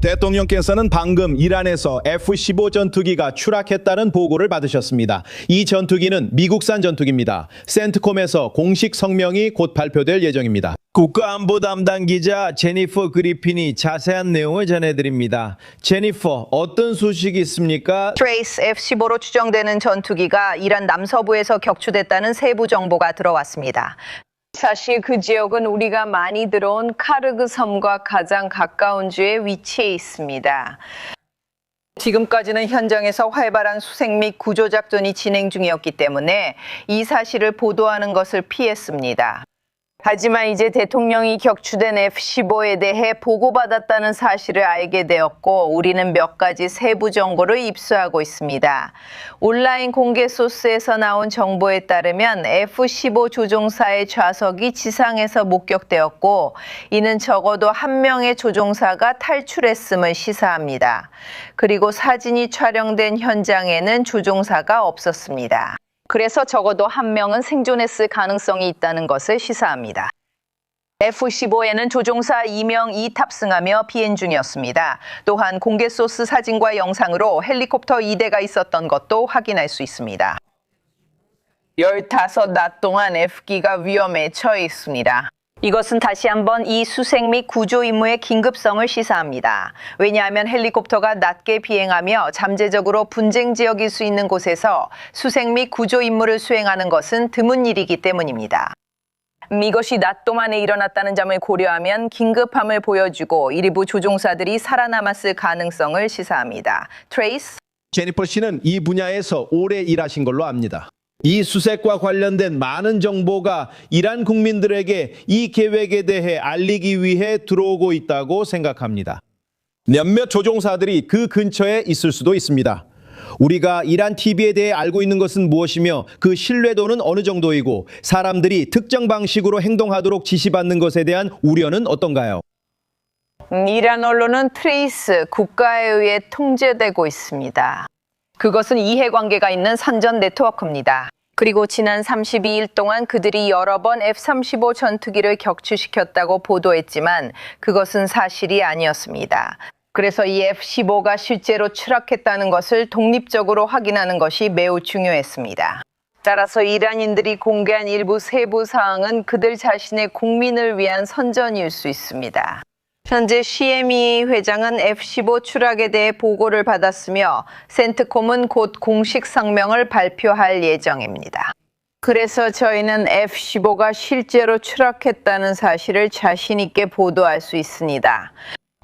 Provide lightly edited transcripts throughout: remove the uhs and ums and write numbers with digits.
대통령께서는 방금 이란에서 F-15 전투기가 추락했다는 보고를 받으셨습니다. 이 전투기는 미국산 전투기입니다. 센트콤에서 공식 성명이 곧 발표될 예정입니다. 국가안보 담당 기자 제니퍼 그리핀이 자세한 내용을 전해드립니다. 제니퍼, 어떤 소식이 있습니까? 트레이스 F-15로 추정되는 전투기가 이란 남서부에서 격추됐다는 세부 정보가 들어왔습니다. 사실 그 지역은 우리가 많이 들어온 카르그 섬과 가장 가까운 주에 위치해 있습니다. 지금까지는 현장에서 활발한 수색 및 구조 작전이 진행 중이었기 때문에 이 사실을 보도하는 것을 피했습니다. 하지만 이제 대통령이 격추된 F-15에 대해 보고받았다는 사실을 알게 되었고 우리는 몇 가지 세부 정보를 입수하고 있습니다. 온라인 공개 소스에서 나온 정보에 따르면 F-15 조종사의 좌석이 지상에서 목격되었고 이는 적어도 한 명의 조종사가 탈출했음을 시사합니다. 그리고 사진이 촬영된 현장에는 조종사가 없었습니다. 그래서 적어도 한 명은 생존했을 가능성이 있다는 것을 시사합니다. F-15에는 조종사 2명이 탑승하며 비행 중이었습니다. 또한 공개 소스 사진과 영상으로 헬리콥터 2대가 있었던 것도 확인할 수 있습니다. 15낮 동안 F기가 위험에 처해 있습니다. 이것은 다시 한번 이 수색 및 구조 임무의 긴급성을 시사합니다. 왜냐하면 헬리콥터가 낮게 비행하며 잠재적으로 분쟁 지역일 수 있는 곳에서 수색 및 구조 임무를 수행하는 것은 드문 일이기 때문입니다. 이것이 낮 동안에 일어났다는 점을 고려하면 긴급함을 보여주고 일부 조종사들이 살아남았을 가능성을 시사합니다. 트레이스? 제니퍼 씨는 이 분야에서 오래 일하신 걸로 압니다. 이 수색과 관련된 많은 정보가 이란 국민들에게 이 계획에 대해 알리기 위해 들어오고 있다고 생각합니다. 몇몇 조종사들이 그 근처에 있을 수도 있습니다. 우리가 이란 TV에 대해 알고 있는 것은 무엇이며 그 신뢰도는 어느 정도이고 사람들이 특정 방식으로 행동하도록 지시받는 것에 대한 우려는 어떤가요? 이란 언론은 트레이스 국가에 의해 통제되고 있습니다. 그것은 이해관계가 있는 선전 네트워크입니다. 그리고 지난 32일 동안 그들이 여러 번 F-35 전투기를 격추시켰다고 보도했지만 그것은 사실이 아니었습니다. 그래서 이 F-15가 실제로 추락했다는 것을 독립적으로 확인하는 것이 매우 중요했습니다. 따라서 이란인들이 공개한 일부 세부 사항은 그들 자신의 국민을 위한 선전일 수 있습니다. 현재 CME 회장은 F-15 추락에 대해 보고를 받았으며 센트콤은 곧 공식 성명을 발표할 예정입니다. 그래서 저희는 F-15가 실제로 추락했다는 사실을 자신 있게 보도할 수 있습니다.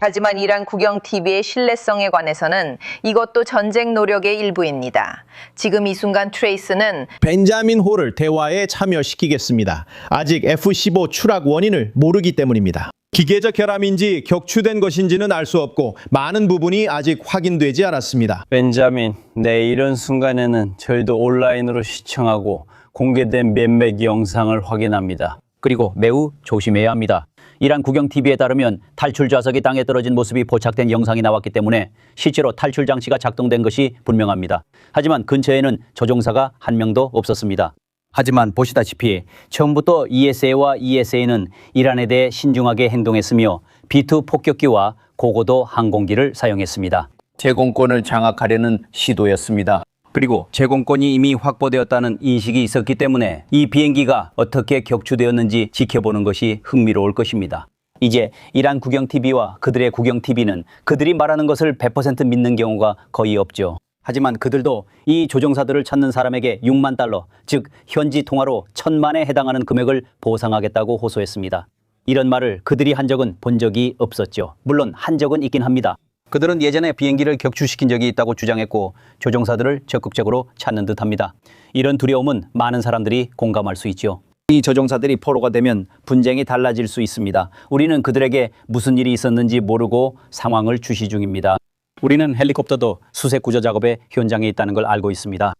하지만 이란 국영 TV의 신뢰성에 관해서는 이것도 전쟁 노력의 일부입니다. 지금 이 순간 트레이스는 벤자민 호를 대화에 참여시키겠습니다. 아직 F-15 추락 원인을 모르기 때문입니다. 기계적 결함인지 격추된 것인지는 알 수 없고 많은 부분이 아직 확인되지 않았습니다. 벤자민, 내 이런 순간에는 저희도 온라인으로 시청하고 공개된 몇몇 영상을 확인합니다. 그리고 매우 조심해야 합니다. 이란 국영TV에 따르면 탈출 좌석이 땅에 떨어진 모습이 포착된 영상이 나왔기 때문에 실제로 탈출 장치가 작동된 것이 분명합니다. 하지만 근처에는 조종사가 한 명도 없었습니다. 하지만 보시다시피 처음부터 ESA와 ESA는 이란에 대해 신중하게 행동했으며 B-2 폭격기와 고고도 항공기를 사용했습니다. 제공권을 장악하려는 시도였습니다. 그리고 제공권이 이미 확보되었다는 인식이 있었기 때문에 이 비행기가 어떻게 격추되었는지 지켜보는 것이 흥미로울 것입니다. 이제 이란 국영TV와 그들의 국영TV는 그들이 말하는 것을 100% 믿는 경우가 거의 없죠. 하지만 그들도 이 조종사들을 찾는 사람에게 6만 달러, 즉 현지 통화로 1,000만에 해당하는 금액을 보상하겠다고 호소했습니다. 이런 말을 그들이 한 적은 본 적이 없었죠. 물론 한 적은 있긴 합니다. 그들은 예전에 비행기를 격추시킨 적이 있다고 주장했고 조종사들을 적극적으로 찾는 듯합니다. 이런 두려움은 많은 사람들이 공감할 수 있죠. 이 조종사들이 포로가 되면 분쟁이 달라질 수 있습니다. 우리는 그들에게 무슨 일이 있었는지 모르고 상황을 주시 중입니다. 우리는 헬리콥터도 수색 구조 작업의 현장에 있다는 걸 알고 있습니다.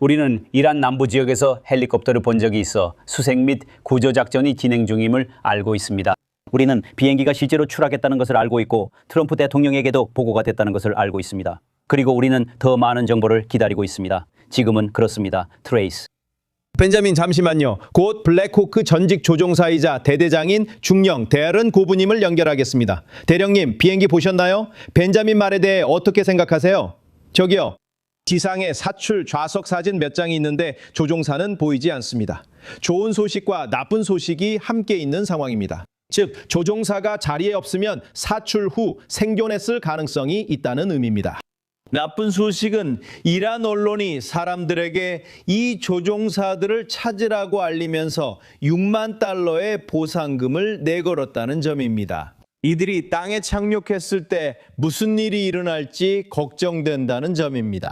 우리는 이란 남부 지역에서 헬리콥터를 본 적이 있어 수색 및 구조 작전이 진행 중임을 알고 있습니다. 우리는 비행기가 실제로 추락했다는 것을 알고 있고 트럼프 대통령에게도 보고가 됐다는 것을 알고 있습니다. 그리고 우리는 더 많은 정보를 기다리고 있습니다. 지금은 그렇습니다. 트레이스. 벤자민 잠시만요. 곧 블랙호크 전직 조종사이자 대대장인 중령 데런 고부님을 연결하겠습니다. 대령님, 비행기 보셨나요? 벤자민 말에 대해 어떻게 생각하세요? 저기요. 지상에 사출 좌석 사진 몇 장이 있는데 조종사는 보이지 않습니다. 좋은 소식과 나쁜 소식이 함께 있는 상황입니다. 즉, 조종사가 자리에 없으면 사출 후 생존했을 가능성이 있다는 의미입니다. 나쁜 소식은 이란 언론이 사람들에게 이 조종사들을 찾으라고 알리면서 6만 달러의 보상금을 내걸었다는 점입니다. 이들이 땅에 착륙했을 때 무슨 일이 일어날지 걱정된다는 점입니다.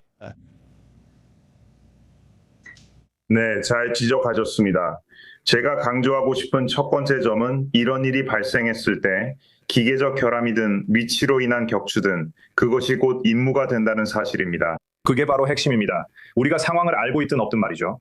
네, 잘 지적하셨습니다. 제가 강조하고 싶은 첫 번째 점은 이런 일이 발생했을 때 기계적 결함이든 위치로 인한 격추든 그것이 곧 임무가 된다는 사실입니다. 그게 바로 핵심입니다. 우리가 상황을 알고 있든 없든 말이죠.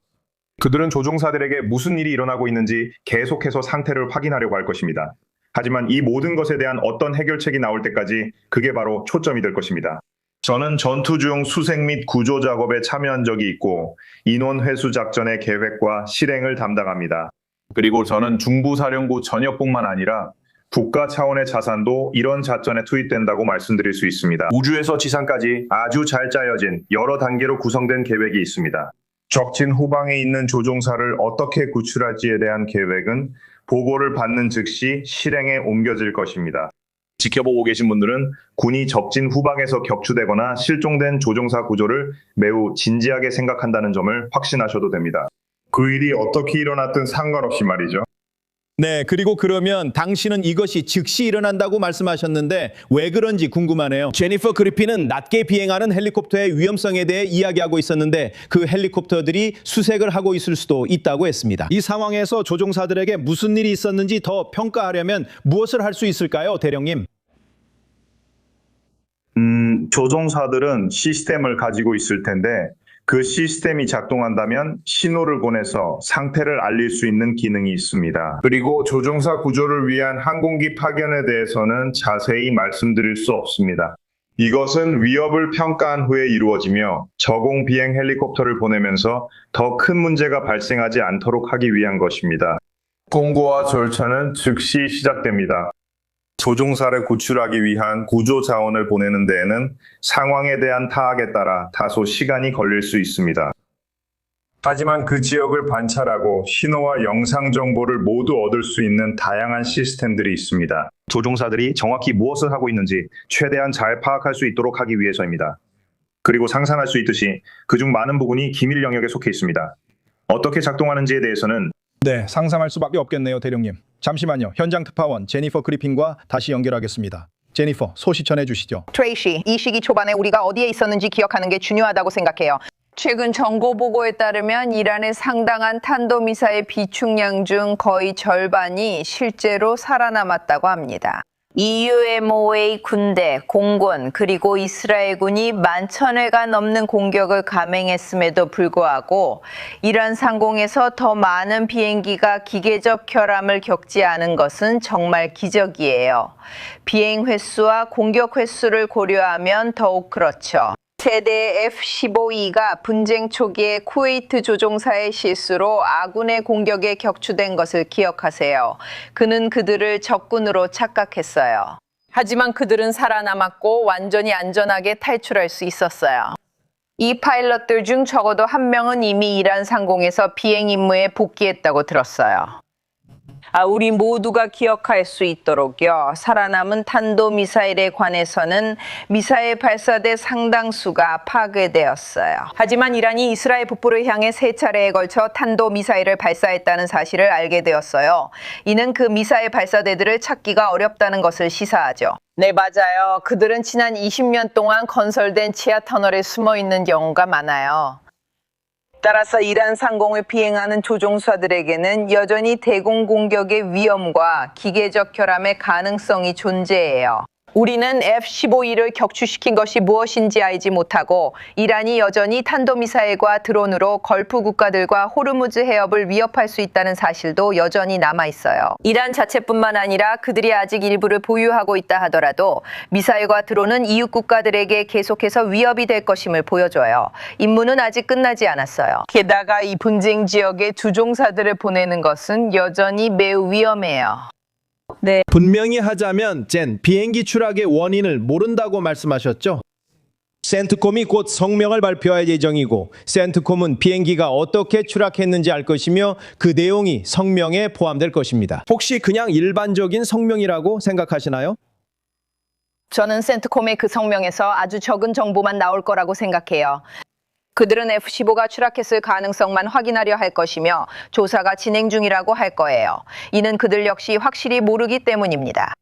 그들은 조종사들에게 무슨 일이 일어나고 있는지 계속해서 상태를 확인하려고 할 것입니다. 하지만 이 모든 것에 대한 어떤 해결책이 나올 때까지 그게 바로 초점이 될 것입니다. 저는 전투 중 수색 및 구조 작업에 참여한 적이 있고 인원 회수 작전의 계획과 실행을 담당합니다. 그리고 저는 중부사령부 전역뿐만 아니라 국가 차원의 자산도 이런 작전에 투입된다고 말씀드릴 수 있습니다. 우주에서 지상까지 아주 잘 짜여진 여러 단계로 구성된 계획이 있습니다. 적진 후방에 있는 조종사를 어떻게 구출할지에 대한 계획은 보고를 받는 즉시 실행에 옮겨질 것입니다. 지켜보고 계신 분들은 군이 적진 후방에서 격추되거나 실종된 조종사 구조를 매우 진지하게 생각한다는 점을 확신하셔도 됩니다. 그 일이 어떻게 일어났든 상관없이 말이죠. 네, 그리고 그러면 당신은 이것이 즉시 일어난다고 말씀하셨는데 왜 그런지 궁금하네요. 제니퍼 그리핀은 낮게 비행하는 헬리콥터의 위험성에 대해 이야기하고 있었는데 그 헬리콥터들이 수색을 하고 있을 수도 있다고 했습니다. 이 상황에서 조종사들에게 무슨 일이 있었는지 더 평가하려면 무엇을 할 수 있을까요, 대령님? 조종사들은 시스템을 가지고 있을 텐데 그 시스템이 작동한다면 신호를 보내서 상태를 알릴 수 있는 기능이 있습니다. 그리고 조종사 구조를 위한 항공기 파견에 대해서는 자세히 말씀드릴 수 없습니다. 이것은 위협을 평가한 후에 이루어지며 저공 비행 헬리콥터를 보내면서 더 큰 문제가 발생하지 않도록 하기 위한 것입니다. 공고와 절차는 즉시 시작됩니다. 조종사를 구출하기 위한 구조 자원을 보내는 데에는 상황에 대한 타악에 따라 다소 시간이 걸릴 수 있습니다. 하지만 그 지역을 관찰하고 신호와 영상 정보를 모두 얻을 수 있는 다양한 시스템들이 있습니다. 조종사들이 정확히 무엇을 하고 있는지 최대한 잘 파악할 수 있도록 하기 위해서입니다. 그리고 상상할 수 있듯이 그중 많은 부분이 기밀 영역에 속해 있습니다. 어떻게 작동하는지에 대해서는 네, 상상할 수밖에 없겠네요, 대령님. 잠시만요. 현장 특파원 제니퍼 그리핀과 다시 연결하겠습니다. 제니퍼, 소식 전해주시죠. 트레이시, 이 시기 초반에 우리가 어디에 있었는지 기억하는 게 중요하다고 생각해요. 최근 정보 보고에 따르면 이란의 상당한 탄도미사일 비축량 중 거의 절반이 실제로 살아남았다고 합니다. EUMOA 군대, 공군, 그리고 이스라엘군이 11,000회가 넘는 공격을 감행했음에도 불구하고 이란 상공에서 더 많은 비행기가 기계적 결함을 겪지 않은 것은 정말 기적이에요. 비행 횟수와 공격 횟수를 고려하면 더욱 그렇죠. 세대 F-15E가 분쟁 초기에 쿠웨이트 조종사의 실수로 아군의 공격에 격추된 것을 기억하세요. 그는 그들을 적군으로 착각했어요. 하지만 그들은 살아남았고 완전히 안전하게 탈출할 수 있었어요. 이 파일럿들 중 적어도 한 명은 이미 이란 상공에서 비행 임무에 복귀했다고 들었어요. 우리 모두가 기억할 수 있도록요. 살아남은 탄도미사일에 관해서는 미사일 발사대 상당수가 파괴되었어요. 하지만 이란이 이스라엘 북부를 향해 3차례에 걸쳐 탄도미사일을 발사했다는 사실을 알게 되었어요. 이는 그 미사일 발사대들을 찾기가 어렵다는 것을 시사하죠. 네, 맞아요. 그들은 지난 20년 동안 건설된 지하 터널에 숨어 있는 경우가 많아요. 따라서 이란 상공을 비행하는 조종사들에게는 여전히 대공 공격의 위험과 기계적 결함의 가능성이 존재해요. 우리는 F-15E를 격추시킨 것이 무엇인지 알지 못하고 이란이 여전히 탄도미사일과 드론으로 걸프 국가들과 호르무즈 해협을 위협할 수 있다는 사실도 여전히 남아있어요. 이란 자체뿐만 아니라 그들이 아직 일부를 보유하고 있다 하더라도 미사일과 드론은 이웃 국가들에게 계속해서 위협이 될 것임을 보여줘요. 임무는 아직 끝나지 않았어요. 게다가 이 분쟁 지역에 조종사들을 보내는 것은 여전히 매우 위험해요. 네. 분명히 하자면 비행기 추락의 원인을 모른다고 말씀하셨죠? 센트콤이 곧 성명을 발표할 예정이고 센트콤은 비행기가 어떻게 추락했는지 알 것이며 그 내용이 성명에 포함될 것입니다. 혹시 그냥 일반적인 성명이라고 생각하시나요? 저는 센트콤의 그 성명에서 아주 적은 정보만 나올 거라고 생각해요. 그들은 F-15가 추락했을 가능성만 확인하려 할 것이며 조사가 진행 중이라고 할 거예요. 이는 그들 역시 확실히 모르기 때문입니다.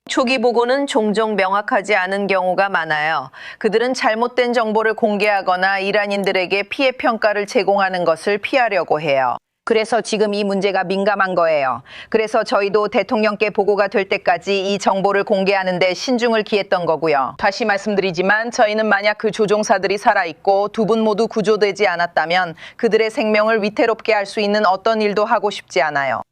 초기 보고는 종종 명확하지 않은 경우가 많아요. 그들은 잘못된 정보를 공개하거나 이란인들에게 피해 평가를 제공하는 것을 피하려고 해요. 그래서 지금 이 문제가 민감한 거예요. 그래서 저희도 대통령께 보고가 될 때까지 이 정보를 공개하는 데 신중을 기했던 거고요. 다시 말씀드리지만 저희는 만약 그 조종사들이 살아있고 두 분 모두 구조되지 않았다면 그들의 생명을 위태롭게 할 수 있는 어떤 일도 하고 싶지 않아요.